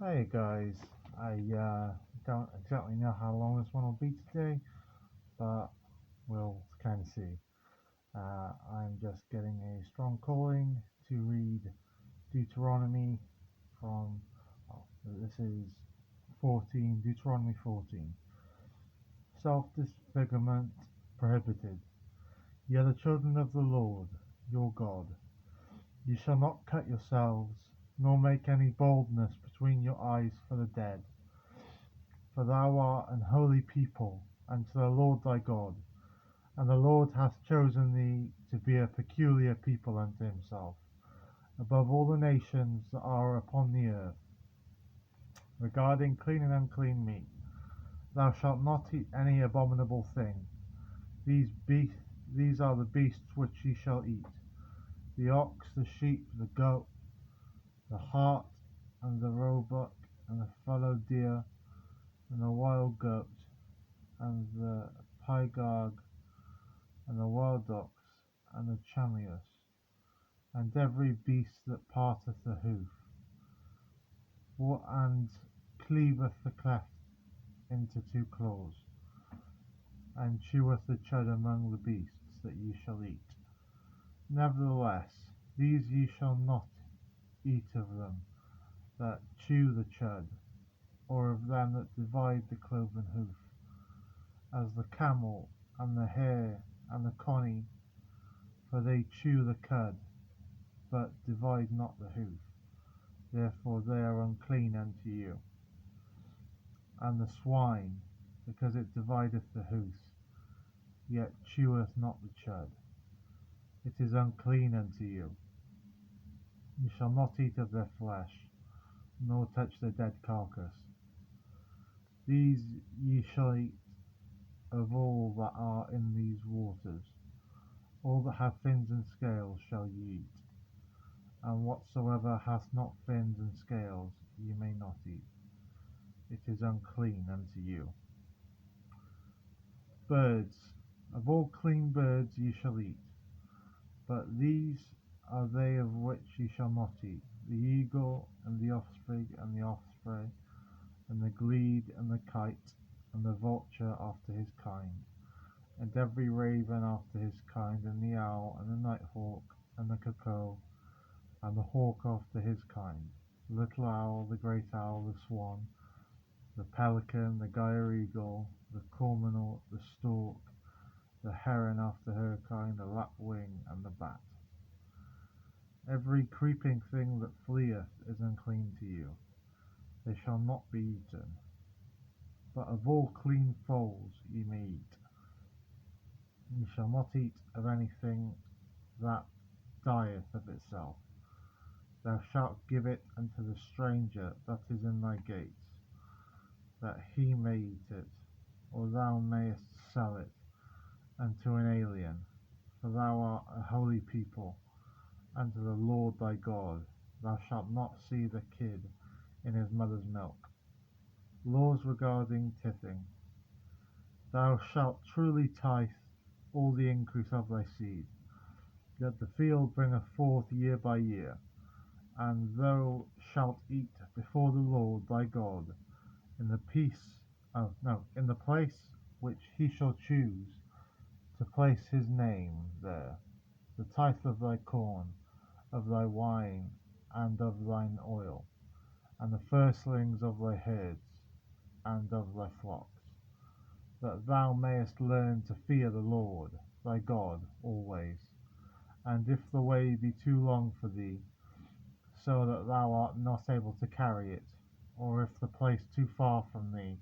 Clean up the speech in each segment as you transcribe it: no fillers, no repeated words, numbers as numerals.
Hey guys, I don't exactly know how long this one will be today, but we'll kind of see. I'm just getting a strong calling to read Deuteronomy from, oh, this is 14, Deuteronomy 14. Self-disfigurement prohibited. Ye are the children of the Lord, your God. Ye shall not cut yourselves, nor make any boldness between your eyes for the dead. For thou art an holy people unto the Lord thy God, and the Lord hath chosen thee to be a peculiar people unto himself, above all the nations that are upon the earth. Regarding clean and unclean meat, thou shalt not eat any abominable thing. These are the beasts which ye shall eat: the ox, the sheep, the goat, the hart, and the roebuck, and the fallow deer, and the wild goat, and the pygarg, and the wild ox, and the chameus, and every beast that parteth the hoof, and cleaveth the cleft into two claws, and cheweth the chud among the beasts that ye shall eat. Nevertheless, these ye shall not eat of them that chew the chud, or of them that divide the cloven hoof, as the camel, and the hare, and the coney, for they chew the cud, but divide not the hoof, therefore they are unclean unto you. And the swine, because it divideth the hoof, yet cheweth not the chud, it is unclean unto you. Ye shall not eat of their flesh, nor touch their dead carcass. These ye shall eat of all that are in these waters. All that have fins and scales shall ye eat, and whatsoever hath not fins and scales ye may not eat. It is unclean unto you. Birds, of all clean birds ye shall eat, but these are they of which ye shall not eat: the eagle, and the osprey, and the osprey, and the glede, and the kite, and the vulture after his kind, and every raven after his kind, and the owl, and the nighthawk, and the cuckoo, and the hawk after his kind, the little owl, the great owl, the swan, the pelican, the gier eagle, the cormorant, the stork, the heron after her kind, the lapwing, and the bat. Every creeping thing that fleeth is unclean to you, they shall not be eaten. But of all clean foals ye may eat. Ye shall not eat of anything that dieth of itself. Thou shalt give it unto the stranger that is in thy gates, that he may eat it, or thou mayest sell it unto an alien, for thou art a holy people unto the Lord thy God. Thou shalt not see the kid in his mother's milk. Laws regarding tithing. Thou shalt truly tithe all the increase of thy seed, that the field bringeth forth year by year, and thou shalt eat before the Lord thy God in the place which he shall choose to place his name there, the tithe of thy corn, of thy wine, and of thine oil, and the firstlings of thy herds, and of thy flocks, that thou mayest learn to fear the Lord thy God always. And if the way be too long for thee, so that thou art not able to carry it, or if the place too far from thee,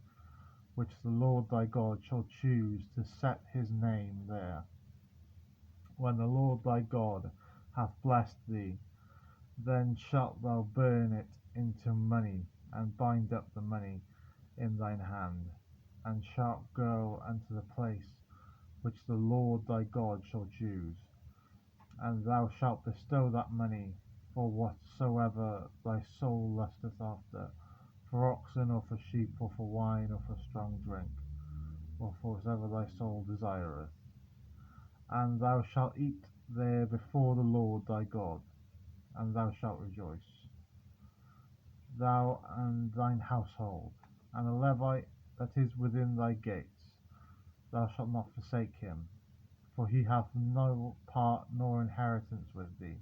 which the Lord thy God shall choose to set his name there, when the Lord thy God hath blessed thee, then shalt thou burn it into money, and bind up the money in thine hand, and shalt go unto the place which the Lord thy God shall choose, and thou shalt bestow that money for whatsoever thy soul lusteth after, for oxen, or for sheep, or for wine, or for strong drink, or for whatsoever thy soul desireth. And thou shalt eat there before the Lord thy God, and thou shalt rejoice. thou and thine household, and a Levite that is within thy gates, thou shalt not forsake him, for he hath no part nor inheritance with thee.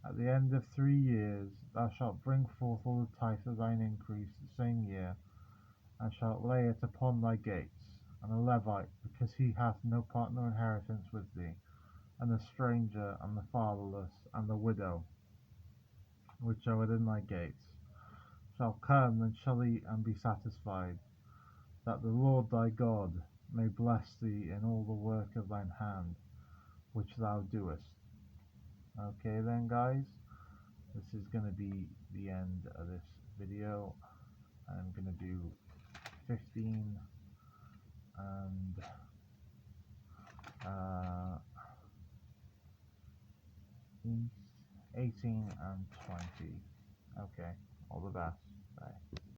At the end of 3 years thou shalt bring forth all the tithe of thine increase the same year, and shalt lay it upon thy gates. And a Levite, because he hath no part nor inheritance with thee, and the stranger, and the fatherless, and the widow, which are within thy gates, shall come and shall eat and be satisfied, that the Lord thy God may bless thee in all the work of thine hand, which thou doest. Okay then, guys, this is going to be the end of this video. I'm going to do 15 and 18 and 20. Okay, all the best. Bye.